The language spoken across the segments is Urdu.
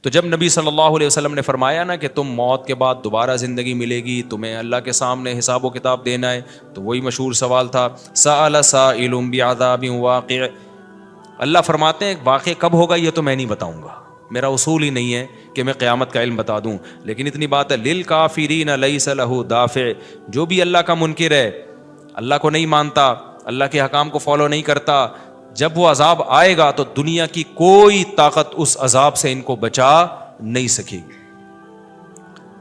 تو جب نبی صلی اللہ علیہ وسلم نے فرمایا نا کہ تم موت کے بعد دوبارہ زندگی ملے گی، تمہیں اللہ کے سامنے حساب و کتاب دینا ہے، تو وہی مشہور سوال تھا سأل سائل بعذاب واقع. اللہ فرماتے ہیں واقع کب ہوگا یہ تو میں نہیں بتاؤں گا، میرا اصول ہی نہیں ہے کہ میں قیامت کا علم بتا دوں، لیکن اتنی بات ہے للکافرین لیس لہ دافع. جو بھی اللہ کا منکر ہے، اللہ کو نہیں مانتا، اللہ کے احکام کو فالو نہیں کرتا، جب وہ عذاب آئے گا تو دنیا کی کوئی طاقت اس عذاب سے ان کو بچا نہیں سکے گی.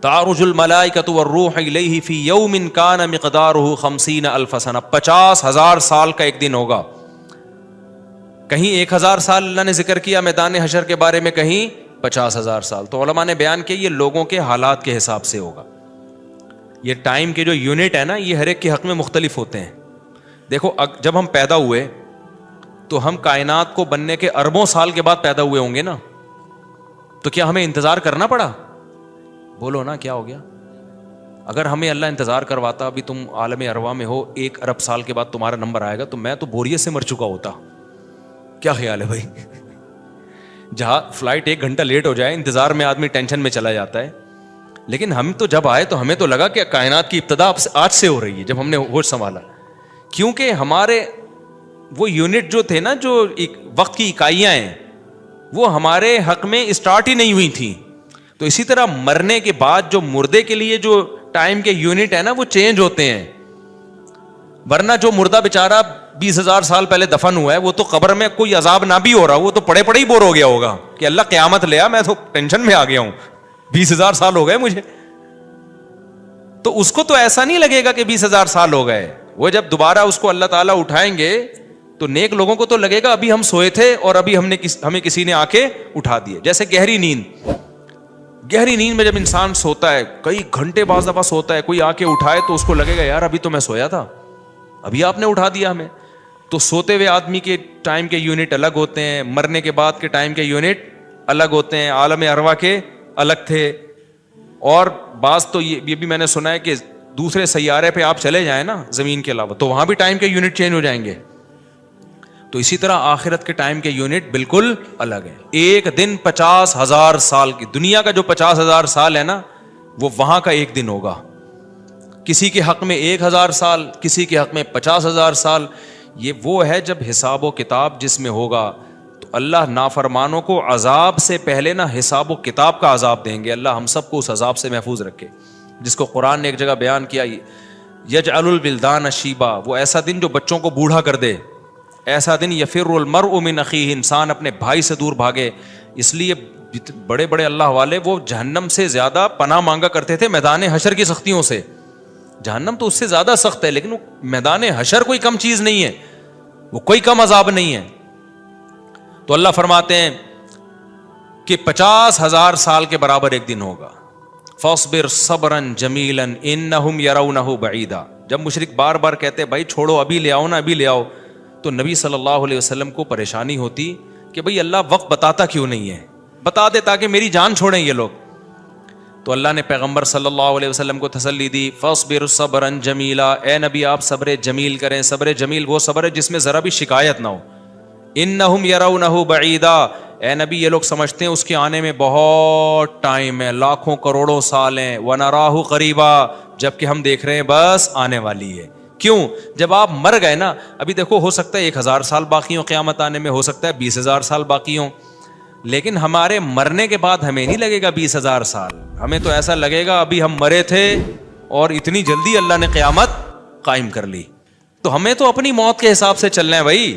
تعرج الملائکۃ والروح الیہ فی یوم کان مقدارہ 50,000 سنہ. 50,000 سال کا ایک دن ہوگا. کہیں 1,000 سال اللہ نے ذکر کیا میدان حشر کے بارے میں، کہیں 50,000 سال. تو علماء نے بیان کیا یہ لوگوں کے حالات کے حساب سے ہوگا. یہ ٹائم کے جو یونٹ ہے نا، یہ ہر ایک کے حق میں مختلف ہوتے ہیں. دیکھو جب ہم پیدا ہوئے تو ہم کائنات کو بننے کے اربوں سال کے بعد پیدا ہوئے ہوں گے نا، تو کیا ہمیں انتظار کرنا پڑا؟ بولو نا کیا ہو گیا؟ اگر ہمیں اللہ انتظار کرواتا ابھی تم عالم ارواح میں ہو، 1 ارب سال کے بعد تمہارا نمبر آئے گا، تو میں تو بوریت سے مر چکا ہوتا. کیا خیال ہے بھائی؟ جہاں فلائٹ 1 گھنٹہ لیٹ ہو جائے انتظار میں آدمی ٹینشن میں چلا جاتا ہے. لیکن ہم تو جب آئے تو ہمیں تو لگا کہ کائنات کی ابتدا آج سے ہو رہی ہے. جب ہم نے ہوش سنبھالا، کیونکہ ہمارے وہ یونٹ جو تھے نا، جو وقت کی اکائیاں ہیں، وہ ہمارے حق میں اسٹارٹ ہی نہیں ہوئی تھیں. تو اسی طرح مرنے کے بعد جو مردے کے لیے جو ٹائم کے یونٹ ہے نا، وہ چینج ہوتے ہیں. ورنہ جو مردہ بیچارہ 20,000 سال پہلے دفن ہوا ہے، وہ تو قبر میں کوئی عذاب نہ بھی ہو رہا، وہ تو پڑے پڑے ہی بور ہو گیا ہوگا کہ اللہ قیامت لے آ، میں تو ٹینشن میں آ گیا ہوں، 20,000 سال ہو گئے مجھے. تو اس کو تو ایسا نہیں لگے گا کہ 20,000 سال ہو گئے. وہ جب دوبارہ اس کو اللہ تعالیٰ اٹھائیں گے تو نیک لوگوں کو تو لگے گا ابھی ہم سوئے تھے اور ابھی ہمیں کسی نے آ کے اٹھا دیے. جیسے گہری نیند میں جب انسان سوتا ہے، کئی گھنٹے بعض دفعہ سوتا ہے، کوئی آ کے اٹھائے تو اس کو لگے گا یار ابھی تو میں سویا تھا، ابھی آپ نے اٹھا دیا ہمیں. تو سوتے ہوئے آدمی کے ٹائم کے یونٹ الگ ہوتے ہیں، مرنے کے بعد کے ٹائم کے یونٹ الگ ہوتے ہیں، عالم ارواح کے الگ تھے. اور بعض تو یہ بھی میں نے سنا ہے کہ دوسرے سیارے پہ آپ چلے جائیں نا زمین کے علاوہ، تو وہاں بھی ٹائم کے یونٹ چینج ہو جائیں گے. تو اسی طرح آخرت کے ٹائم کے یونٹ بالکل الگ ہیں. ایک دن 50,000 سال کی، دنیا کا جو 50,000 سال ہے نا، وہ وہاں کا ایک دن ہوگا. کسی کے حق میں 1,000 سال، کسی کے حق میں 50,000 سال. یہ وہ ہے جب حساب و کتاب جس میں ہوگا. تو اللہ نافرمانوں کو عذاب سے پہلے نا حساب و کتاب کا عذاب دیں گے. اللہ ہم سب کو اس عذاب سے محفوظ رکھے، جس کو قرآن نے ایک جگہ بیان کیا، یجعل الولدان شیبا، وہ ایسا دن جو بچوں کو بوڑھا کر دے. ایسا دن یفر المرء من اخیہ، انسان اپنے بھائی سے دور بھاگے. اس لیے بڑے بڑے اللہ والے وہ جہنم سے زیادہ پناہ مانگا کرتے تھے میدان حشر کی سختیوں سے. جہنم تو اس سے زیادہ سخت ہے، لیکن وہ میدان حشر کوئی کم چیز نہیں ہے، وہ کوئی کم عذاب نہیں ہے. تو اللہ فرماتے ہیں کہ 50,000 سال کے برابر ایک دن ہوگا. فاصبر صبرا جمیلا انہم یرونہ بعیدا. جب مشرک بار بار کہتے بھائی چھوڑو، ابھی لے آؤ نا، ابھی لے آؤ، تو نبی صلی اللہ علیہ وسلم کو پریشانی ہوتی کہ بھئی اللہ وقت بتاتا کیوں نہیں ہے، بتا دے تاکہ میری جان چھوڑیں یہ لوگ. تو اللہ نے پیغمبر صلی اللہ علیہ وسلم کو تسلی دی، فاصبر صبرا جمیلا، اے نبی آپ صبر جمیل کریں. صبر جمیل وہ صبر ہے جس میں ذرا بھی شکایت نہ ہو. انہم یرونہ بعیدا، اے نبی یہ لوگ سمجھتے ہیں اس کے آنے میں بہت ٹائم ہے، لاکھوں کروڑوں سال ہیں. ونراہ قریبا، جبکہ ہم دیکھ رہے ہیں بس آنے والی ہے. کیوں؟ جب آپ مر گئے نا، ابھی دیکھو ہو سکتا ہے 1,000 سال باقی ہوں قیامت آنے میں، ہو سکتا ہے 20,000 سال باقی ہوں، لیکن ہمارے مرنے کے بعد ہمیں نہیں لگے گا 20,000 سال. ہمیں تو ایسا لگے گا ابھی ہم مرے تھے اور اتنی جلدی اللہ نے قیامت قائم کر لی. تو ہمیں تو اپنی موت کے حساب سے چلنا ہے بھائی.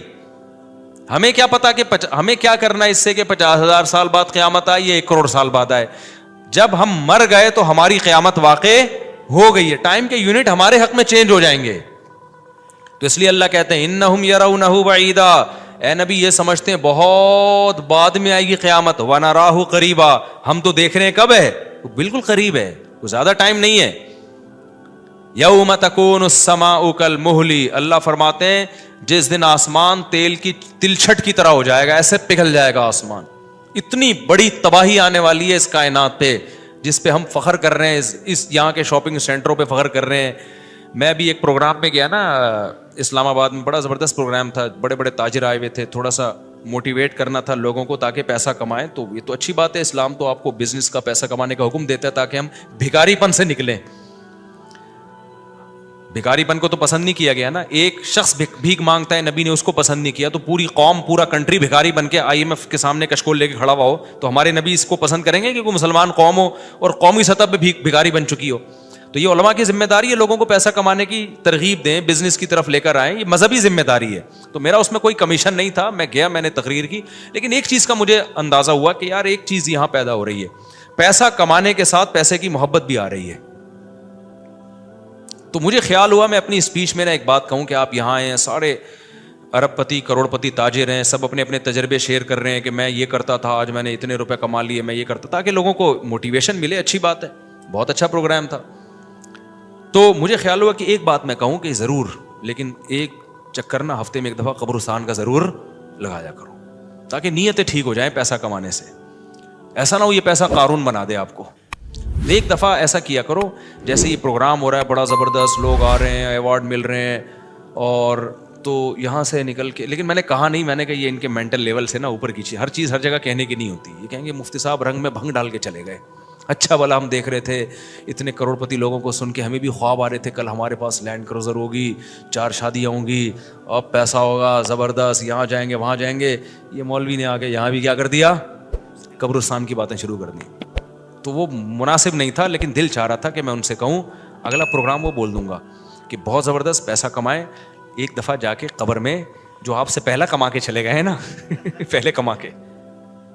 ہمیں کیا پتا کہ ہمیں کیا کرنا ہے اس سے کہ 50,000 سال بعد قیامت آئے یا 1 کروڑ سال بعد آئے. جب ہم مر گئے تو ہماری قیامت واقع ہو گئی ہے. ٹائم کے یونٹ ہمارے حق میں چینج ہو جائیں گے. تو اس لیے اللہ کہتے ہیں انہم یرونہ بعیدا، اے نبی یہ سمجھتے ہیں بہت بعد میں آئے گی قیامت. ونراہ قریبا، ہم تو دیکھ رہے ہیں کب ہے، بالکل قریب ہے، کوئی زیادہ ٹائم نہیں ہے. یوم تکون السماء کالمہل، اللہ فرماتے ہیں جس دن آسمان تیل کی تلچھٹ کی طرح ہو جائے گا، ایسے پگھل جائے گا آسمان. اتنی بڑی تباہی آنے والی ہے اس کائنات پہ جس پہ ہم فخر کر رہے ہیں، اس یہاں کے شاپنگ سینٹروں پہ فخر کر رہے ہیں. میں بھی ایک پروگرام میں گیا نا اسلام آباد میں، بڑا زبردست پروگرام تھا، بڑے بڑے تاجر آئے ہوئے تھے. تھوڑا سا موٹیویٹ کرنا تھا لوگوں کو تاکہ پیسہ کمائیں, تو یہ تو اچھی بات ہے. اسلام تو آپ کو بزنس کا پیسہ کمانے کا حکم دیتا ہے تاکہ ہم بھکاری پن سے نکلیں. بھکاری پن کو تو پسند نہیں کیا گیا نا. ایک شخص بھیک مانگتا ہے, نبی نے اس کو پسند نہیں کیا, تو پوری قوم پورا کنٹری بھکاری بن کے IMF کے سامنے کشکول لے کے کھڑا ہوا ہو, تو ہمارے نبی اس کو پسند کریں گے کہ کوئی مسلمان قوم ہو اور قومی سطح پہ بھکاری بن چکی ہو؟ تو یہ علماء کی ذمہ داری ہے لوگوں کو پیسہ کمانے کی ترغیب دیں, بزنس کی طرف لے کر آئیں, یہ مذہبی ذمہ داری ہے. تو میرا اس میں کوئی کمیشن نہیں تھا, میں گیا, میں نے تقریر کی, لیکن ایک چیز کا مجھے اندازہ ہوا کہ یار ایک چیز یہاں پیدا ہو رہی ہے, پیسہ کمانے کے ساتھ پیسے کی محبت بھی آ رہی ہے. تو مجھے خیال ہوا میں اپنی اسپیچ میں ایک بات کہوں کہ آپ یہاں آئے ہیں, سارے ارب پتی کروڑ پتی تاجر ہیں, سب اپنے اپنے تجربے شیئر کر رہے ہیں کہ میں یہ کرتا تھا, آج میں نے اتنے روپے کما لیے, میں یہ کرتا, تاکہ لوگوں کو موٹیویشن ملے. اچھی بات ہے, بہت اچھا پروگرام تھا. تو مجھے خیال ہوا کہ ایک بات میں کہوں کہ ضرور, لیکن ایک چکر نا ہفتے میں ایک دفعہ قبرستان کا ضرور لگایا کرو تاکہ نیتیں ٹھیک ہو جائیں پیسہ کمانے سے. ایسا نہ ہو یہ پیسہ قارون بنا دے آپ کو. ایک دفعہ ایسا کیا کرو, جیسے یہ پروگرام ہو رہا ہے بڑا زبردست, لوگ آ رہے ہیں, ایوارڈ مل رہے ہیں, اور تو یہاں سے نکل کے, لیکن میں نے کہا نہیں, میں نے کہا یہ ان کے مینٹل لیول سے نا اوپر کی چیز, ہر چیز ہر جگہ کہنے کی نہیں ہوتی. یہ کہیں گے مفتی صاحب رنگ میں بھنگ ڈال کے چلے گئے. اچھا بھلا ہم دیکھ رہے تھے اتنے کروڑ پتی لوگوں کو سن کے ہمیں بھی خواب آ رہے تھے, کل ہمارے پاس لینڈ کروزر ہوگی, 4 شادیاں ہوں گی, اب پیسہ ہوگا زبردست, یہاں جائیں گے وہاں جائیں گے. یہ مولوی نے آ کے یہاں بھی کیا کر دیا, قبرستان کی باتیں شروع کر دی. تو وہ مناسب نہیں تھا, لیکن دل چاہ رہا تھا کہ میں ان سے کہوں اگلا پروگرام وہ بول دوں گا کہ بہت زبردست پیسہ کمائیں, ایک دفعہ جا کے قبر میں جو آپ سے پہلا کما کے چلے گئے نا پہلے کما کے,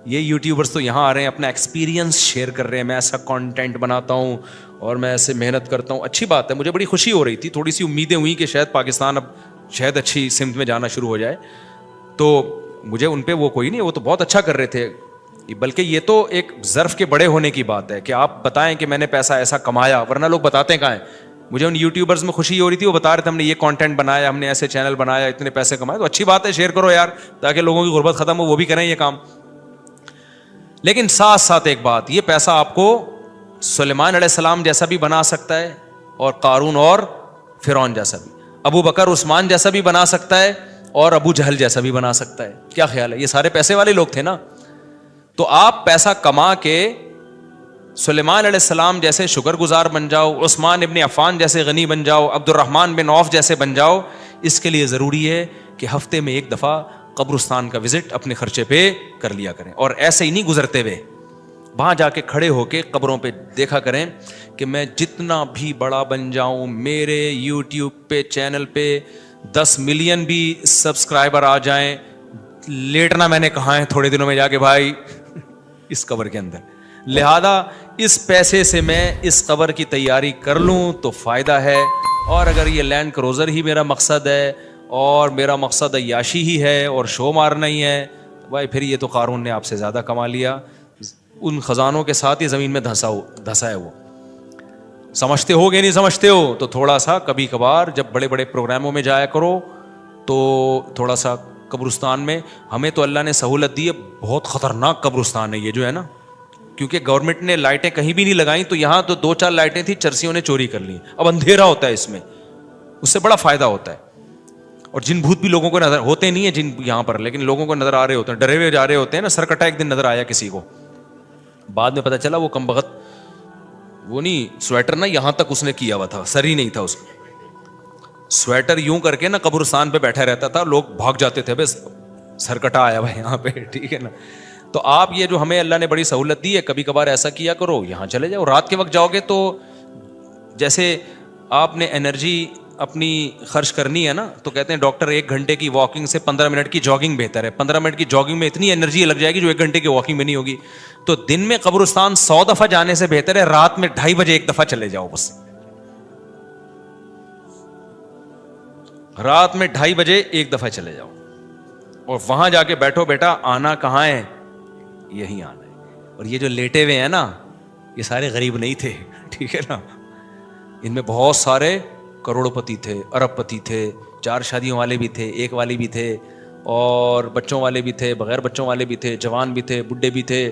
یہ یوٹیوبرز تو یہاں آ رہے ہیں اپنا ایکسپیرینس شیئر کر رہے ہیں, میں ایسا کانٹینٹ بناتا ہوں اور میں ایسے محنت کرتا ہوں. اچھی بات ہے, مجھے بڑی خوشی ہو رہی تھی, تھوڑی سی امیدیں ہوئیں کہ شاید پاکستان اب شاید اچھی سمت میں جانا شروع ہو جائے. تو مجھے ان پہ وہ کوئی نہیں, وہ تو بہت اچھا کر رہے تھے, بلکہ یہ تو ایک ظرف کے بڑے ہونے کی بات ہے کہ آپ بتائیں کہ میں نے پیسہ ایسا کمایا, ورنہ لوگ بتاتے کہاں ہیں. مجھے ان یوٹیوبرز میں خوشی ہو رہی تھی, وہ بتا رہے تھے ہم نے یہ کانٹینٹ بنایا, ہم نے ایسے چینل بنایا, اتنے پیسے کمائے. تو اچھی بات ہے, شیئر کرو یار تاکہ لوگوں کی غربت ختم ہو, وہ بھی کریں یہ کام. لیکن ساتھ ساتھ ایک بات, یہ پیسہ آپ کو سلیمان علیہ السلام جیسا بھی بنا سکتا ہے, اور قارون اور فرعون جیسا بھی, ابو بکر عثمان جیسا بھی بنا سکتا ہے, اور ابو جہل جیسا بھی بنا سکتا ہے. کیا خیال ہے, یہ سارے پیسے والے لوگ تھے نا. تو آپ پیسہ کما کے سلیمان علیہ السلام جیسے شکر گزار بن جاؤ, عثمان ابن عفان جیسے غنی بن جاؤ, عبد الرحمن بن عوف جیسے بن جاؤ. اس کے لیے ضروری ہے کہ ہفتے میں ایک دفعہ قبرستان کا وزٹ اپنے خرچے پہ کر لیا کریں, اور ایسے ہی نہیں گزرتے ہوئے, وہاں جا کے کھڑے ہو کے قبروں پہ دیکھا کریں کہ میں جتنا بھی بڑا بن جاؤں, میرے یوٹیوب پہ چینل پہ 10 ملین بھی سبسکرائبر آ جائیں, لیٹنا میں نے کہا ہے تھوڑے دنوں میں جا کے بھائی اس قبر کے اندر. لہذا اس پیسے سے میں اس قبر کی تیاری کر لوں تو فائدہ ہے, اور اگر یہ لینڈ کروزر ہی میرا مقصد ہے اور میرا مقصد عیاشی ہی ہے اور شو مارنا ہی ہے, تو بھائی پھر یہ تو قارون نے آپ سے زیادہ کما لیا, ان خزانوں کے ساتھ ہی زمین میں دھسا ہے. وہ سمجھتے ہو کہ نہیں سمجھتے ہو, تو تھوڑا سا کبھی کبھار جب بڑے بڑے پروگراموں میں جایا کرو تو تھوڑا سا قبرستان میں, ہمیں تو اللہ نے سہولت دی ہے, بہت خطرناک قبرستان ہے یہ جو ہے نا, کیونکہ گورنمنٹ نے لائٹیں کہیں بھی نہیں لگائیں, تو یہاں تو 2-4 لائٹیں تھیں, چرسیوں نے چوری کر لی. اب اندھیرا ہوتا ہے اس میں, اس سے بڑا فائدہ ہوتا ہے. اور جن بھوت بھی لوگوں کو نظر ہوتے نہیں ہیں جن یہاں پر, لیکن لوگوں کو نظر آ رہے ہوتے ہیں, ڈرے ہوئے جا رہے ہوتے ہیں نا. سرکٹا ایک دن نظر آیا کسی کو, بعد میں پتا چلا وہ کمبخت, وہ نہیں سویٹر نا یہاں تک اس نے کیا ہوا تھا, سر ہی نہیں تھا اس کا. سویٹر یوں کر کے نا قبرستان پہ بیٹھا رہتا تھا, لوگ بھاگ جاتے تھے, بس سرکٹا آیا ہوا یہاں پہ, ٹھیک ہے نا. تو آپ یہ جو ہمیں اللہ نے بڑی سہولت دی ہے, کبھی کبھار ایسا کیا کرو, یہاں چلے جاؤ. رات کے وقت جاؤ گے تو جیسے آپ نے انرجی اپنی خرچ کرنی ہے نا, تو کہتے ہیں ڈاکٹر 1 گھنٹے کی واکنگ سے 15 منٹ کی جاگنگ بہتر ہے. 15 منٹ کی جاگنگ میں اتنی انرجی لگ جائے گی جو 1 گھنٹے کی واکنگ میں نہیں ہوگی. تو دن میں قبرستان 100 دفعہ جانے سے بہتر ہے رات میں 2:30 بجے 1 دفعہ چلے جاؤ. بس رات میں 2:30 بجے 1 دفعہ چلے جاؤ, اور وہاں جا کے بیٹھو, بیٹا آنا کہاں ہے, یہی آنا ہے. اور یہ جو لیٹے ہوئے ہیں نا, یہ سارے غریب نہیں تھے, ٹھیک ہے نا. ان میں بہت سارے کروڑ پتی تھے, ارب پتی تھے, 4 شادیوں والے بھی تھے, 1 والی بھی تھے, اور بچوں والے بھی تھے, بغیر بچوں والے بھی تھے, جوان بھی تھے, بڈھے بھی تھے,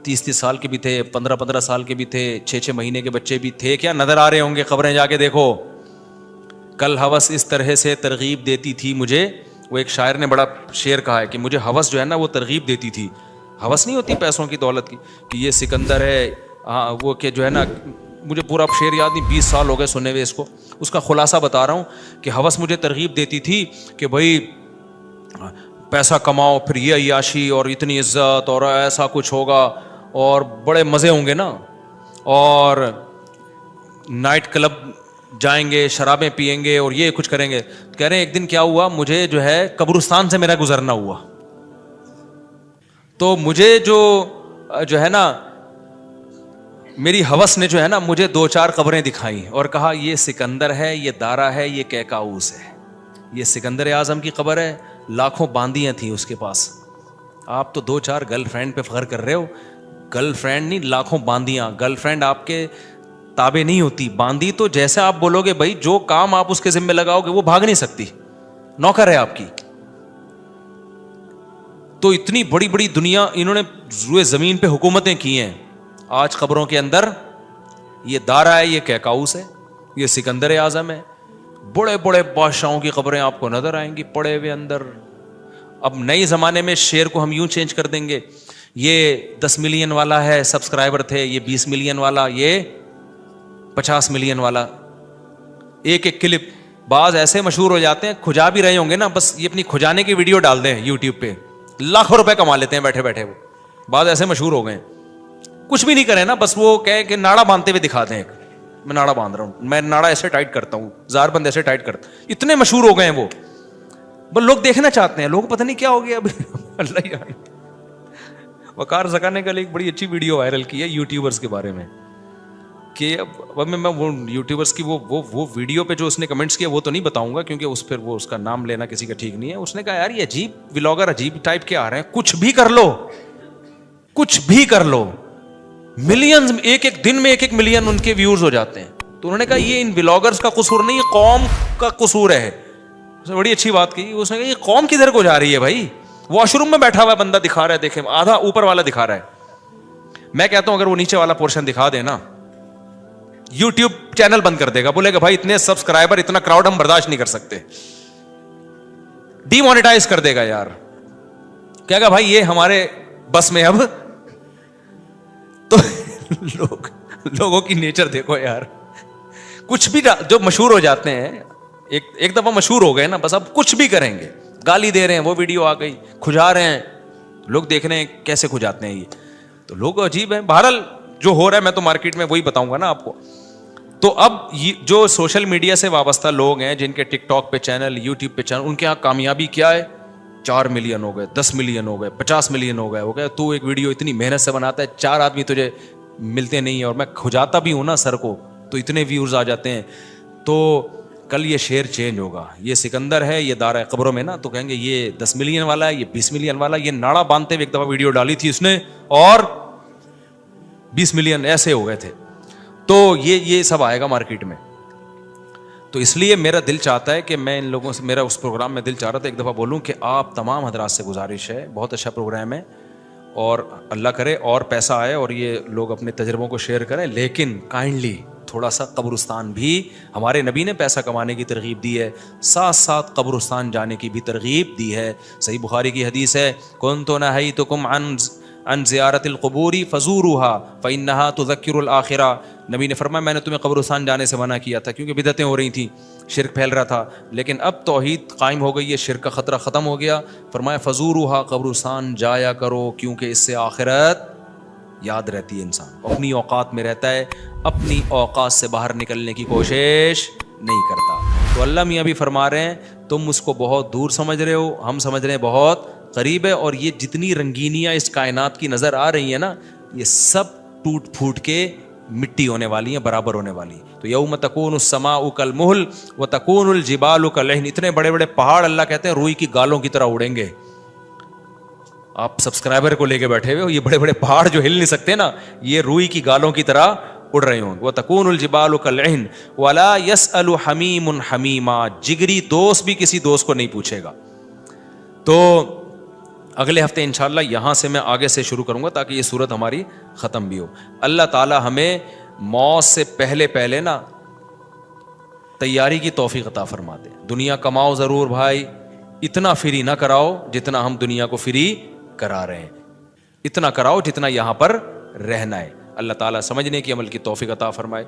30 سال کے بھی تھے, 15 سال کے بھی تھے, 6 مہینے کے بچے بھی تھے. کیا نظر آ رہے ہوں گے, خبریں جا کے دیکھو. کل ہوس اس طرح سے ترغیب دیتی تھی مجھے, وہ ایک شاعر نے بڑا شعر کہا ہے کہ مجھے ہوس جو ہے نا وہ ترغیب دیتی تھی. ہوس نہیں ہوتی پیسوں کی دولت کی کہ یہ سکندر ہے, ہاں وہ کہ جو ہے نا, مجھے پورا شعر یاد نہیں, 20 سال ہو گئے سنے ہوئے اس کو. اس کا خلاصہ بتا رہا ہوں کہ ہوس مجھے ترغیب دیتی تھی کہ بھائی پیسہ کماؤ, پھر یہ عیاشی اور اتنی عزت اور ایسا کچھ ہوگا اور بڑے مزے ہوں گے نا, اور نائٹ کلب جائیں گے, شرابیں پئیں گے اور یہ کچھ کریں گے. کہہ رہے ہیں ایک دن کیا ہوا, مجھے جو ہے قبرستان سے میرا گزرنا ہوا, تو مجھے جو ہے نا میری ہوس نے جو ہے نا مجھے 2-4 قبریں دکھائیں اور کہا یہ سکندر ہے, یہ دارا ہے, یہ کیکاؤس ہے. یہ سکندر اعظم کی قبر ہے, لاکھوں باندیاں تھیں اس کے پاس. آپ تو 2-4 گرل فرینڈ پہ فخر کر رہے ہو, گرل فرینڈ نہیں لاکھوں باندیاں. گرل فرینڈ آپ کے تابع نہیں ہوتی, باندی تو جیسے آپ بولو گے بھائی جو کام آپ اس کے ذمہ لگاؤ گے وہ بھاگ نہیں سکتی, نوکر ہے آپ کی. تو اتنی بڑی بڑی دنیا انہوں نے روئے زمین پہ حکومتیں کی ہیں. آج قبروں کے اندر یہ دارا ہے, یہ کیکاؤس ہے, یہ سکندر اعظم ہے. بڑے بڑے بادشاہوں کی قبریں آپ کو نظر آئیں گی پڑے ہوئے اندر. اب نئے زمانے میں شعر کو ہم یوں چینج کر دیں گے, یہ 10 ملین والا ہے سبسکرائبر تھے, یہ 20 ملین والا, یہ 50 ملین والا. ایک ایک کلپ بعض ایسے مشہور ہو جاتے ہیں, کھجا بھی رہے ہوں گے نا, بس یہ اپنی کھجانے کی ویڈیو ڈال دیں یوٹیوب پہ, لاکھوں روپے کما لیتے ہیں بیٹھے بیٹھے. وہ بعض ایسے مشہور ہو گئے, کچھ بھی نہیں کریں نا, بس وہ کہے کہ ناڑا باندھتے ہوئے دکھا دیں, میں ناڑا باندھ رہا ہوں, میں ناڑا ایسے ٹائٹ کرتا ہوں, زار بند ایسے ٹائٹ کرتا. اتنے مشہور ہو گئے ہیں وہ, بس لوگ دیکھنا چاہتے ہیں. لوگ پتہ نہیں کیا ہو گیا ابھی. اللہ یار, وقار زکا نے کل ایک بڑی اچھی ویڈیو وائرل کی ہے یوٹیوبرز کے بارے میں, کہ اب میں وہ یوٹیوبرز کی وہ ویڈیو پہ جو اس نے کمنٹس کیا وہ تو نہیں بتاؤں گا کیونکہ اس پھر وہ اس کا نام لینا کسی کا ٹھیک نہیں ہے. اس نے کہا یار یہ عجیب ولاگر عجیب ٹائپ کے آ رہے ہیں, کچھ بھی کر لو, کچھ بھی کر لو, ملینز ایک ایک دن میں 1-1 ملین ان کے ویورز ہو جاتے ہیں. تو انہوں نے کہا یہ ان ولاگرز کا قصور نہیں, یہ قوم کا قصور ہے. اس نے بڑی اچھی بات کی, اس نے کہا یہ قوم کدھر کو جا رہی ہے بھائی, واش روم میں بیٹھا ہوا ہے بندہ دکھا رہا ہے, دیکھیں آدھا اوپر والا دکھا رہا ہے. میں کہتا ہوں اگر وہ نیچے والا پورشن دکھا دے نا, یوٹیوب چینل بند کر دے گا, بولے گا بھائی اتنے سبسکرائبر اتنا کراؤڈ ہم برداشت نہیں کر سکتے, ڈی مانیٹائز کر دے گا یار. کہے گا بھائی یہ ہمارے بس میں اب. تو لوگوں کی نیچر دیکھو یار, کچھ بھی جو مشہور ہو جاتے ہیں, ایک دفعہ مشہور ہو گئے نا, بس اب کچھ بھی کریں گے. گالی دے رہے ہیں, وہ ویڈیو آ گئی, کھجا رہے ہیں, لوگ دیکھ رہے ہیں کیسے کھجاتے ہیں یہ. تو لوگ عجیب ہیں. بہرحال جو ہو رہا ہے میں تو مارکیٹ میں وہی بتاؤں گا نا آپ کو. تو اب جو سوشل میڈیا سے وابستہ لوگ ہیں جن کے ٹک ٹاک پہ چینل, یوٹیوب پہ چینل, ان کے یہاں کامیابی کیا ہے, 4 ملین ہو گئے, 10 ملین ہو گئے, 50 ملین ہو گئے. تو ایک ویڈیو اتنی محنت سے بناتا ہے, 4 آدمی تجھے ملتے نہیں ہیں, اور میں کھجاتا بھی ہوں نا سر کو, تو اتنے ویورز آ جاتے ہیں. تو کل یہ شعر چینج ہوگا, یہ سکندر ہے, یہ دارا قبروں میں نا, تو کہیں گے یہ 10 ملین والا ہے, یہ 20 ملین والا. یہ ناڑا باندھتے ہوئے ایک دفعہ ویڈیو ڈالی تھی اس نے, اور 20 ملین ایسے ہو گئے تھے. تو یہ سب آئے گا مارکیٹ میں. تو اس لیے میرا دل چاہتا ہے کہ میں ان لوگوں سے, میرا اس پروگرام میں دل چاہ رہا تھا ایک دفعہ بولوں کہ آپ تمام حضرات سے گزارش ہے, بہت اچھا پروگرام ہے, اور اللہ کرے اور پیسہ آئے اور یہ لوگ اپنے تجربوں کو شیئر کریں, لیکن کائنڈلی تھوڑا سا قبرستان بھی, ہمارے نبی نے پیسہ کمانے کی ترغیب دی ہے, ساتھ ساتھ قبرستان جانے کی بھی ترغیب دی ہے. صحیح بخاری کی حدیث ہے, کنت نہیتکم عن زیارت القبور فزوروها فانها تذکر الاخرہ. نبی نے فرمایا میں نے تمہیں قبرستان جانے سے منع کیا تھا کیونکہ بدعتیں ہو رہی تھیں, شرک پھیل رہا تھا, لیکن اب توحید قائم ہو گئی ہے, شرک کا خطرہ ختم ہو گیا. فرمایا فزوروها, قبرستان جایا کرو, کیونکہ اس سے آخرت یاد رہتی ہے. انسان اپنی اوقات میں رہتا ہے, اپنی اوقات سے باہر نکلنے کی کوشش نہیں کرتا. تو اللہ میاں بھی فرما رہے ہیں تم اس کو بہت دور سمجھ رہے ہو, ہم سمجھ رہے ہیں بہت قریب ہے. اور یہ جتنی رنگینیاں اس کائنات کی نظر آ رہی ہیں نا, یہ سب ٹوٹ پھوٹ کے مٹی ہونے والی ہیں, برابر ہونے والی. تو یوم تکون السماء کالمہل وتکون الجبال کالعہن. اتنے بڑے بڑے پہاڑ اللہ کہتے ہیں روئی کی گالوں کی طرح اڑیں گے. آپ سبسکرائبر کو لے کے بیٹھے ہوئے ہو, یہ بڑے بڑے پہاڑ جو ہل نہیں سکتے نا, یہ روئی کی گالوں کی طرح اڑ رہے ہوں. وتکون الجبال کالعہن ولا يسأل حمیم حمیما. جگری دوست بھی کسی دوست کو نہیں پوچھے گا. تو اگلے ہفتے انشاءاللہ یہاں سے میں آگے سے شروع کروں گا تاکہ یہ صورت ہماری ختم بھی ہو. اللہ تعالی ہمیں موت سے پہلے نا تیاری کی توفیق عطا فرما دے. دنیا کماؤ ضرور بھائی, اتنا فری نہ کراؤ جتنا ہم دنیا کو فری کرا رہے ہیں، اتنا کراؤ جتنا یہاں پر رہنا ہے۔ اللہ تعالیٰ سمجھنے کی عمل کی توفیق عطا فرمائے۔